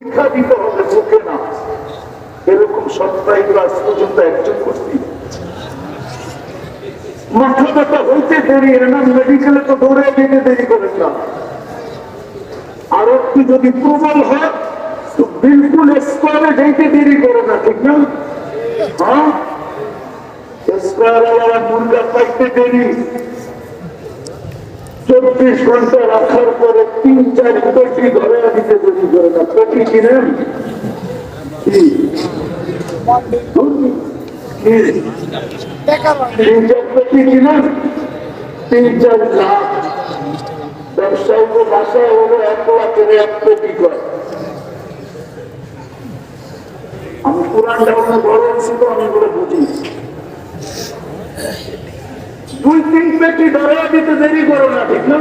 শিক্ষা দিতে হবে, মুখে না। এরকম সপ্তাহে ক্লাস পর্যন্ত একজন করছি। মাথা ব্যথা হইতে দেরি না, মেডিকেলে তো দৌড়ে যেতে দেরি করেন না। আর একটু যদি প্রবল হয় তো বিলকুল স্কোয়ারে যেতে দেরি করে না, ঠিক না? হ্যাঁ, স্কোয়ার মুরগা পাইতে দেরি। 24 ঘন্টা রাখার পরে 3-4 কোটি ধরে দিতে দেরি করে না। কোটি কিনেন 3-4 কোটি কিনেন, 3-4 লাখ। ব্যবসায়িক ভাষায় হলো 1 লাখের 1 কোটি করে। আমি পুরান ঢাকা বড় ছিল, আমি বলে বুঝি 2-3 পেটি ধরে দিতে দেরি করো না, ঠিক না?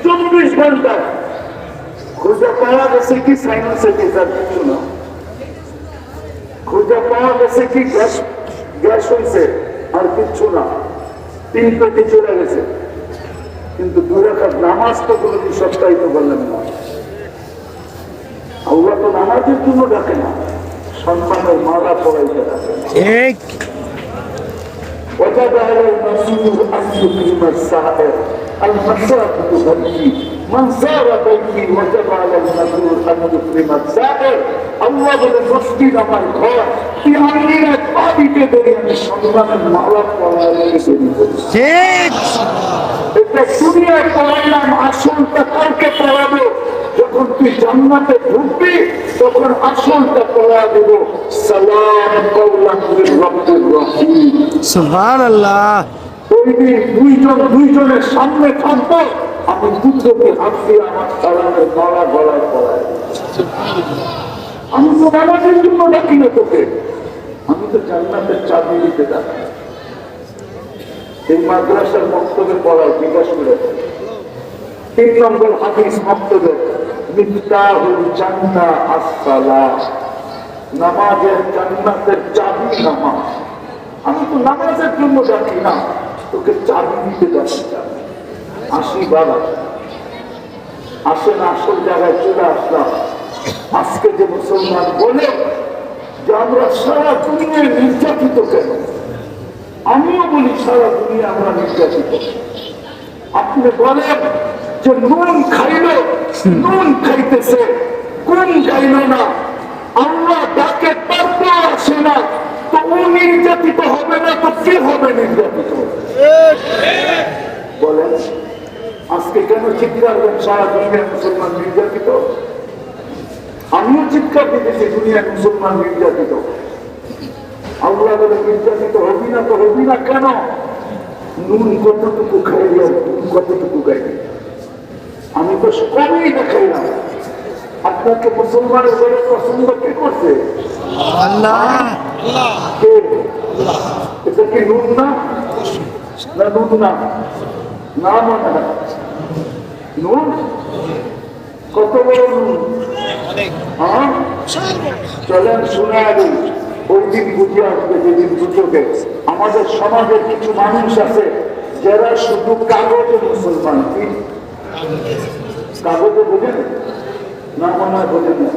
24 ঘন্টা খুঁজে পাওয়া গেছে কি সাইনোসাইটিস, কিছু না। খুঁজে পাওয়া গেছে কি গ্যাস হয়েছে, আর কিচ্ছু না। 3 পেটি চলে গেছে, কিন্তু 2 রাকাত নামাজ তো কোনোদিন সপ্তাহিত করলেন না। আল্লাহ তো নামাজের জন্য ডাকে না, সম্মানের মালা পড়াইতে ডাকে। وجب على المسؤول أن يكرم السائر، المساجد بيتي، من زار بيتي وجب على المسؤول أن يكرم السائر। আল্লাহ বলে মসজিদ আমার ঘর, তুই আমিনের পা দিতে দেরি, আমি সম্মানের মালা পড়াইতে দেরি করি। এটা দুনিয়ায় পড়াইলাম, আসলটা কালকে পড়াবো। যখন তুই জান্নাতে ঢুকবি তখন আসলটা পড়া দেব, সালাম কাওলান মির রাব্বির রহিম। সুবহানাল্লাহ। ওই দিন দুইজনের সামনে থাকবো, আমি পুত্রকে হাত দিয়ে আমার সালামের মালা গলায় পড়াই। আমি তো নামাজের জন্য ডাকি না তোকে, আমি তো জান্নাতের চাবি দিতে ডাকি। এই মাদ্রাসার বক্তব্যে পড়ায় বিকাশ করে 3 নম্বর হাদিস বক্তব্য, মিফতাহুল জান্নাহ আস-সালাহ। নামাজের জান্নাতের চাবি নামাজ। আমি তো নামাজের জন্য ডাকি না, তোকে চাবি দিতে ডাকি। 80 বার আসেন, আসল জায়গায় চলে আসলাম। আজকে যে মুসলমান বলে যে আমরা সারা দুনিয়ায় নির্যাতিত কেন, আমিও বলি সারা দুনিয়া আমরা নির্যাতিত। আপনি বলেন যে নুন খাইল, নুন খাইতেছে, কোন খাইল না, আল্লাহ ডাকে তারপর আসে না, তো ও নির্যাতিত হবে না, তো কে হবে নির্যাতিত? বলেন আজকে কেন চিৎকার করেন সারা দুনিয়ার মুসলমান নির্যাতিত? আমিও চিৎকার দিতেছি দুনিয়ার মুসলমান নির্যাতিত। আল্লাহ বলে নির্যাতিত হবি না, তো হবি না কেন? নুন কতটুকু খাইল, কতটুকু খাইল, আমি তো কমই দেখাইলাম। আপনাকে মুসলমানের বলে পছন্দ কে করছে? আল্লাহ। কে? এটা কি নুন না? না নুন না, না মনে হয় নুন। কত বড় নুন! হ্যাঁ, চলেন শুনে আগে ওই দিন বুঝে আসবে, যেদিন বুঝবে। আমাদের সমাজের কিছু মানুষ আছে যারা শুধু কাগজে মুসলমান। কি কাগজে বোঝেন না? মনে হয় বোঝেন না।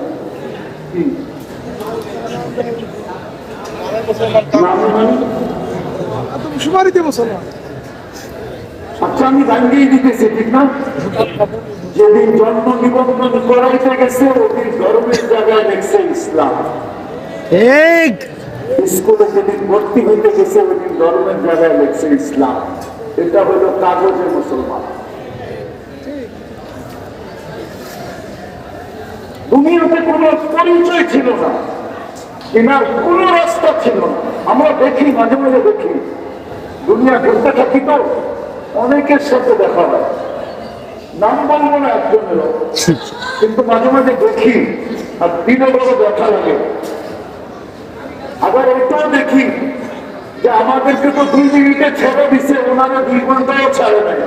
কি আচ্ছা, আমি ভাঙ্গিয়ে দিতেছি, ঠিক না? যেদিন জন্ম নিবন্ধন করাইতে গেছে ওদিন ধর্মের জায়গায় লেখছে ইসলাম। স্কুলে যেদিন ভর্তি হইতে গেছে ওদিন ধর্মের জায়গায় লেখছে ইসলাম। এটা হলো কাগজে মুসলমান। দুনিয়াতে কোন পরিচয় ছিল না, কেনার কোন রাস্তা ছিল না। আমরা দেখি, মাঝে মাঝে দেখি, দুনিয়া ঘুরতে থাকি তো অনেকের সাথে দেখা হয়। নাম বলবো না একজনেরও, কিন্তু মাঝে মাঝে দেখি আর দিনে বড় দেখা লাগে। আবার এটাও দেখি যে আমাদেরকে তো 2 মিনিটে ছেড়ে দিচ্ছে, ওনারা 2 ঘন্টাও ছাড়ে নাই।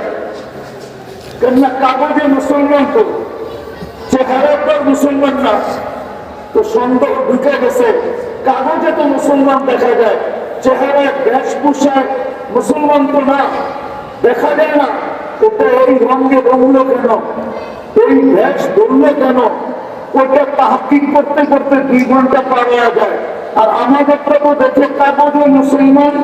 কেননা কাগজে মুসলমান, তো চেহারাটা মুসলমান না। তো সন্দেহ ঢুকে গেছে, কাগজে তো মুসলমান দেখা যায়, চেহারায় বেশভূষা মুসলমান তো না, দেখা যায় না। ওটা এই রঙে রঙলো কেন, এই ভেষ ধরলো কেন, ওটা তাহকিক করতে করতে 2 ঘন্টা পার হয়ে যায়। আর আমাদেরটা তো দেখে কাগজে মুসলমান,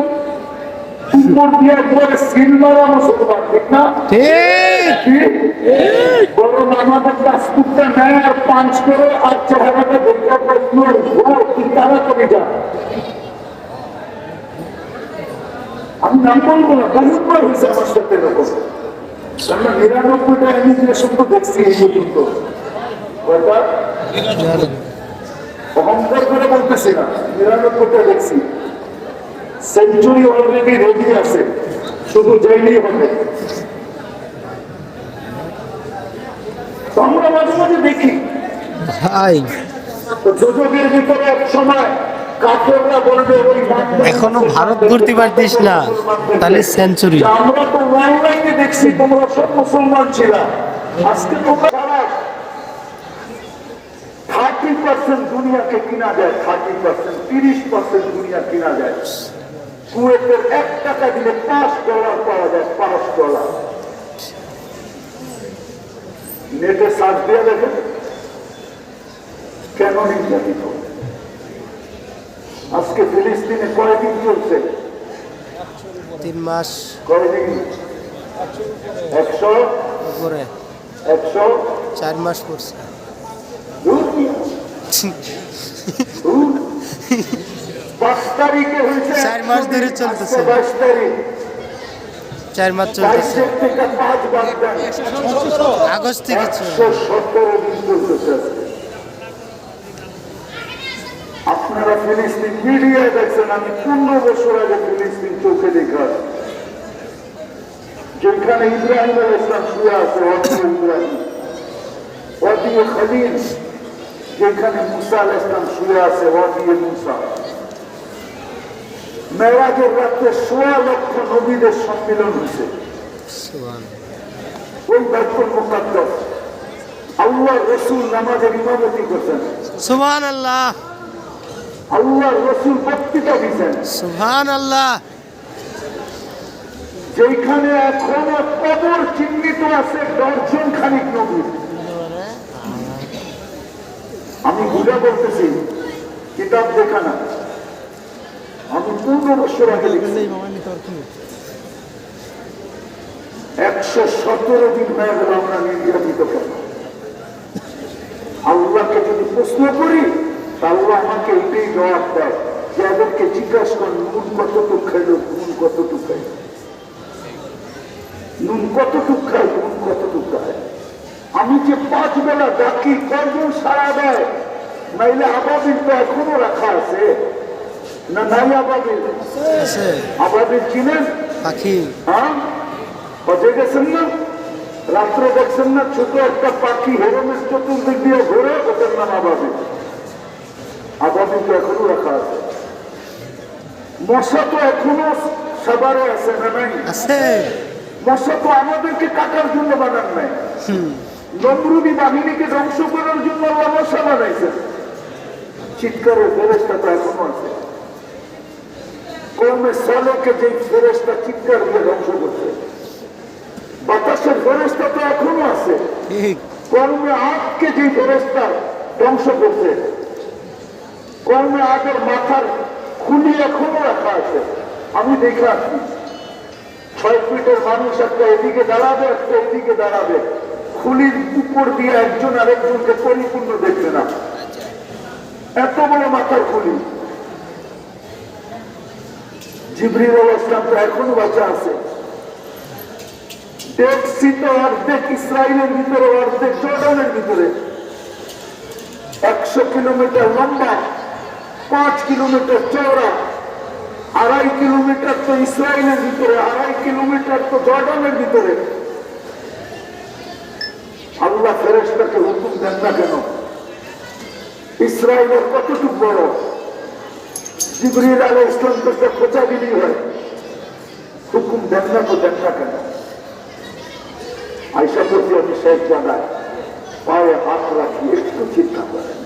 উপর দিয়ে একবারে সিল মারা মুসলমান, ঠিক না? ঠিক। বরং আমাদের পাসপোর্টটা নেয় আর পাঞ্চ করে আর চেহারাটা দেখে প্রশ্ন কি তাড়াতাড়ি যা। আমি নাম বলবো না, বহুতবার হয়েছে আমার সাথে এরকম। আমরা 99টা ইমিগ্রেশন তো দেখছি এই পর্যন্ত। অহংকার করে বলতেছি না, 99টা দেখছি। সেঞ্চুরি অলরেডি রেডি আছে, শুধু যাইলেই হবে। আমরা মাঝে মাঝে দেখি ভাই যোজকের ভিতরে এক সময় কাফেররা বলবে ওই এখনো ভারত ঘুরতে পারতিস না, তাহলে সেঞ্চুরি। আমরা তো অনলাইনে দেখছি তোমরা সব মুসলমান ছিলা, আজকে তোমরা 30% দুনিয়াকে কিনা যায়, 30% দুনিয়া কিনা যায়। কুয়েতের 1 টাকা দিলে $5 পাওয়া যায়, $5। নেটে সার্চ দিয়ে দেখেন কেন নির্যাতিত। আজকে ফিলিস্তিনে কয়দিন চলছে? 3 মাস কয়দিন? 100 উপরে, 4 মাস পড়ছে। 5 তারিখে হয়েছে, 4 মাস ধরে চলতেছে। 22 তারিখ, 4 মাস চলতেছে, 22 থেকে 5 বাদ দেন, আগস্ট থেকে চলছে। 117 দিন চলতেছে আজকে। আপনারা ফিলিস্তিন মিডিয়ায় দেখছেন, আমি 15 বছর আগে ফিলিস্তিন চোখে দেখা, যেখানে ইব্রাহিম আলাইহিস সালাম শুয়ে আছে, ইব্রাহিম ওয়াদি খলিল, যেখানে মুসা আলাইহিস সালাম শুয়ে আছে, ওয়াদি মুসা। মেরাজের রাতে 16 লক্ষ নবীদের সম্মিলন হয়েছে ওই বাইতুল মুকাদ্দাস। আল্লাহ রসুল নামাজের ইমামতি করছেন, সুবহানাল্লাহ, আল্লাহ রসুল বক্তৃতা দিচ্ছেন, সুবহানাল্লাহ। যেখানে এখনো কবর চিহ্নিত আছে 10 খানিক নবী। আমি বুঝা বলতেছি, কিতাব দেখা না, আমি 15 বছর আগে লিখছি। 117 দিন হয়ে গেল আমরা নির্যাতিত কেন? আল্লাহকে যদি প্রশ্ন করি, আল্লাহ আমাকে এটাই জবাব দেয় যে এদেরকে জিজ্ঞাসা করেন নুন কতটুক খাইল, নুন কতটুক খাইল, নুন কতটুক খাই, নুন কতটুক খায়। আমি যে 5 বেলা ডাকি, কয়জন সারা দেয়? নাইলে আবাবিল তো এখনো রাখা আছে না? নাই আবাবিল? আবাবিল চিনেন? পাখি। হ্যাঁ, বাজে গেছেন না? রাত্রে দেখছেন না ছোট একটা পাখি হেরমের চতুর্দিক দিয়ে ঘুরে, ওটার নাম আবাবিল। আবাবিল তো এখনো রাখা আছে। মশা তো এখনো সবারও আছে না? নাই আছে। মশা তো আমাদেরকে কাটার জন্য বানান নাই, নমরুদি বাহিনীকে ধ্বংস করার জন্য আল্লাহ মশা বানাইছে। চিৎকারের ফেরেশতা তো এখনো আছে। কওমে সালেহকে যে ফেরেশতা চিৎকার দিয়ে ধ্বংস করছে, বাতাসের ফেরেশতা তো এখনো আছে। কওমে আদকে যে ফেরেশতা ধ্বংস করছে, কওমে আদের মাথার খুলি এখনো রাখা আছে। আমি দেখে আসছি 6 ফিটের মানুষ একটা এদিকে দাঁড়াবে, একটা এদিকে দাঁড়াবে, খুলির উপর দিয়ে একজন আরেকজনকে পরিপূর্ণ দেখবে না, এত বড় মাথার খুলি। জিবরিল আলাইহিস সালাম তো এখনো বাঁচা আছে। ডেড সি তো অর্ধেক ইসরায়েলের ভিতরে, অর্ধেক জর্ডানের ভিতরে। 100 কিলোমিটার লম্বা, 5 কিলোমিটার চওড়া, 2.5 কিলোমিটার তো ইসরায়েলের ভিতরে, 2.5 কিলোমিটার তো জর্ডানের ভিতরে। আল্লাহ ফেরেশতাকে হুকুম দেন না কেন? ইসরায়েলের কতটুকু বড়? জিবরিল আলাইহিস সালাম তো খোঁচা দিলেই হয়, হুকুম দেন না তো, দেন না কেন? আয়সা করছি আমি শেখ জায়গায় পায়ে হাত রাখি, একটু চিন্তা করেন।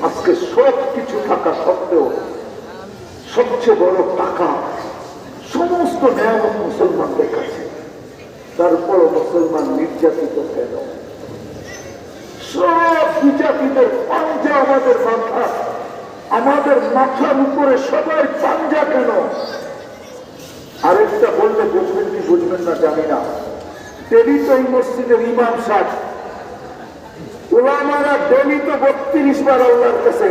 আজকে সব কিছু থাকা সত্ত্বেও সবচেয়ে বড় টাকা, সমস্ত নিয়ামত মুসলমানদের কাছে, তারপরও মুসলমান নির্যাতিত কেন? সব বিজাতিদের পাঞ্জা আমাদের মাথা, আমাদের মাথার উপরে সবাই পাঞ্জা কেন? আরেকটা বললে বুঝবেন কি বুঝবেন না জানি না। ডেলি তো এই মসজিদের ইমাম সাহেব, ওলামারা ডেলি তো 32 বার আল্লাহর কাছে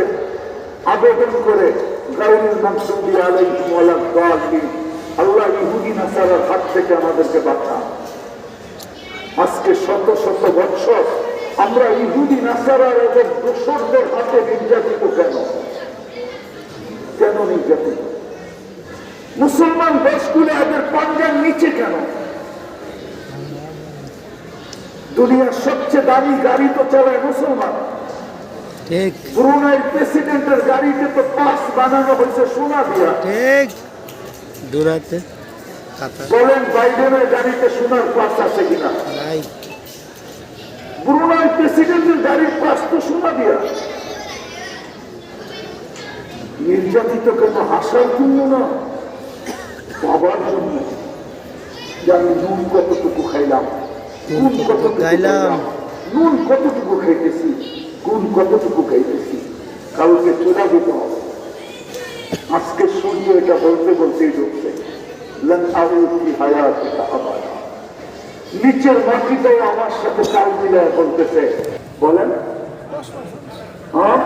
আবেদন করে গায়রুল মাগদুবি আলাইহিম ওয়ালা দাল্লিন, আল্লাহ ইহুদি নাসারার হাত থেকে আমাদেরকে বাঁচান। আজকে শত শত বছর আমরা ইহুদি নাসারার এদের দোসরদের হাতে নির্যাতিত কেন? কেন নির্যাতিত? মুসলমান দেশগুলো এদের পাঞ্জার নিচে কেন? দুনিয়ার সবচেয়ে দামি গাড়ি তো চালায় মুসলমান। ঠিক ব্রুনাইয়ের প্রেসিডেন্টের গাড়িতে তো পাস বানানো হয়েছে সোনা দিয়া। ঠিক দূরাতে কাতার বলেন বাইডেনের গাড়িতে সোনার পাস আছে কিনা? নাই। ব্রুনাইয়ের প্রেসিডেন্টের গাড়ির পাস তো সোনা দিয়া। নির্যাতিত কেন? হাসার জন্য না, বাবার জন্য। যে আমি নুন কতটুকু খাইলাম, নুন কতটুকু খাইলাম, নুন কতটুকু খাইতেছি, কোন কতটুকু খাইতেছি, কালকে চলে যেতে হবে। আজকে সূর্য এটা বলতে বলতেই ঢুকছে, নিচের মাটিটাও আমার সাথে কাল মিলায় বলতেছে। বলেন হ্যাঁ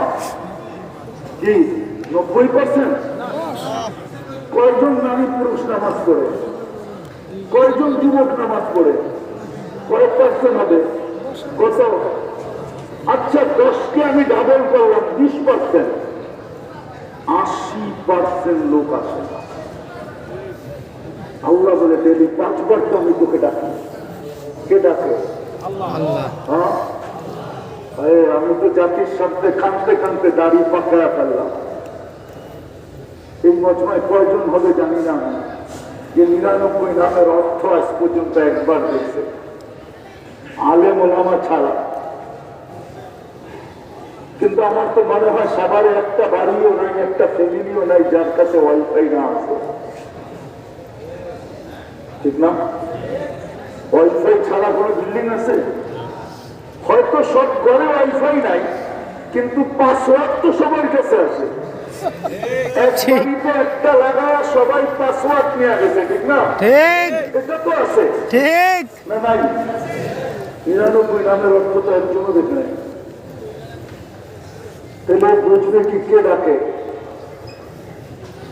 কি 90%? কয়জন নারী পুরুষ নামাজ পড়ে? কয়জন যুবক নামাজ পড়ে? কয়েক পার্সেন্ট হবে? কত? আচ্ছা 10কে আমি ডাবল করলাম, 20%। 80% লোক আসে না। আল্লাহ বলে ডেলি 5 বার তো আমি তোকে ডাকি। কে ডাকে? আল্লাহ। হ্যাঁ, আমি তো জাতির সাথে কানতে কানতে দাড়ি পাকায়া ফেললাম। এই মজমায় কয়জন হবে জানি না, যে 99 নামের অর্থ আজ পর্যন্ত একবার দেখছে, আলেম ওলামা ছাড়া। কিন্তু আমার তো মনে হয় সবার একটা বাড়িও নাই, একটা ফ্যামিলিও নাই যার কাছে ওয়াইফাই না আছে। ঠিক না? ওয়াইফাই ছাড়া কোনো বিল্ডিং আছে? হয়তো সব ঘরে ওয়াইফাই নাই, কিন্তু পাসওয়ার্ড তো সবার কাছে আছে। একটা লাগা সবাই পাসওয়ার্ড নিয়ে গেছে, ঠিক না? ঠিক এটা তো আছে, ঠিক না নাই? 99 নামের অর্থ তো একজনও দেখে নাই। তাহলে বুঝবে কি কে ডাকে?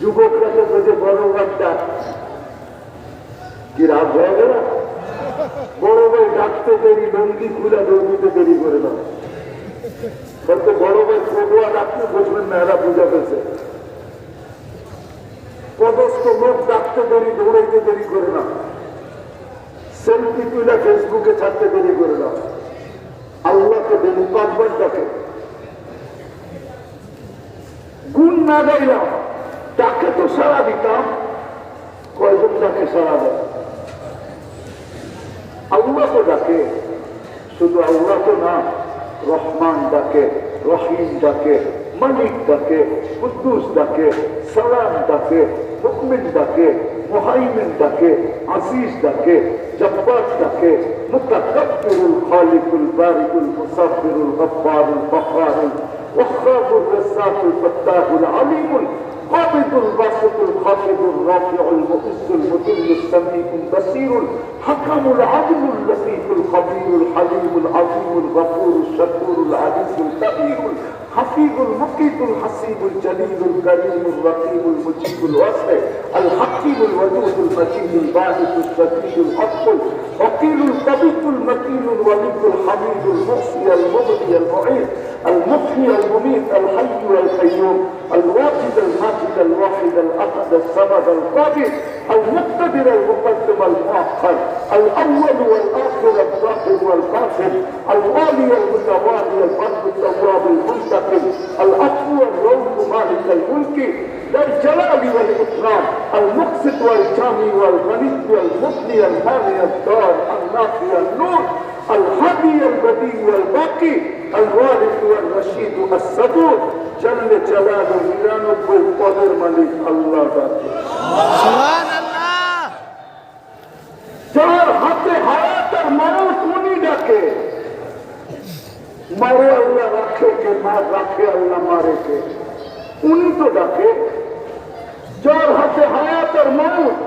যুবকরা তো বোঝে বড় বাচ্চা কি রাত হয়ে গেল, বড় ভাই ডাকতে দেরি, লঙ্গি খুলে দৌড়িতে দেরি করে দাও। হয়তো বড় ভাই পড়ুয়া ডাকতে বুঝবেন না, এরা বুঝা পেয়েছে। পদস্থ লোক ডাকতে দেরি, দৌড়াইতে দেরি করে না, সেলফি তুলে ফেসবুকে ছাড়তে দেরি করে না। আল্লাহকে দেরি 5 বার ডাকে। গুণ না গাইলাম, ডাকে তো সারা দিতাম। কয়জন ডাকে সারা দেয়? আল্লাহ তো ডাকে। শুধু আল্লাহ তো না, রহমান ডাকে, রহিম ডাকে, মালিক ডাকে, কুদ্দুস ডাকে, সালাম ডাকে, মুকমিন ডাকে, মুহাইমিন ডাকে, আজিজ ডাকে, জব্বার ডাকে, মুতাকাব্বিরুল খালিকুল বারিকুল মুসাব্বিরুল গফফারুল গফফারুল وخاب الرزاق الفتاح العليم القابض الباسط الخافض الرافع المؤز المذل السميع البصير الحكم العدل اللطيف الخبير الحليم العظيم الغفور الشكور العزيز الكبير الحفيظ المقيت الحسيب الجليل الكريم الرقيب المجيب الواسع الحكيم الودود المجيد الباعث الشديد العطل وكيل الطبيب المتين الولي الحميد المحصي المبدي المعيد المحيي المميت الحي والقيوم الواجد الماجد الواحد الاحد الصمد القادر المقتدر المقدم المؤخر الاول والاخر الظاهر والباطن الوالي المتوالي البر التواب المنتقم العفو الرؤوف مالك الملك ذا الجلال والاكرام المقسط والجامي والغني والمغني المانع الدار النافي النور الهادي البديع والباقي الوارث والرشيد الصدوق جل جلاله 99 পদের মালিক আল্লাহ ডাকে। সুবহানাল্লাহ। যার হাতে হায়াত আর মরণ উনি ডাকে। মারে আল্লাহ রাখে কে, রাখে আল্লাহ মারে কে? উনি তো ডাকে। যার হাতে হায়াত আর মউত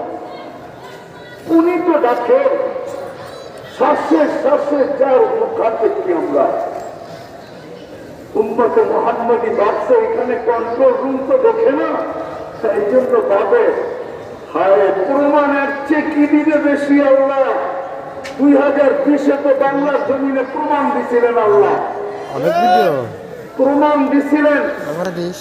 উনি তো ডাকে। শ্বাসে শ্বাসে যার মুখাতে কি আমরা উম্মতে মুহাম্মাদি বাদশা এখানে কন্ট্রোল রুম তো দেখে না, এই জন্য ভাবে হায় প্রমাণের চেয়ে কি দিবে বেশি আল্লাহ। 2020-এ তো বাংলার জমিনে প্রমাণ দিছিলেন আল্লাহ, অনেক ভিডিও প্রমাণ দিছিলেন। আমার দিস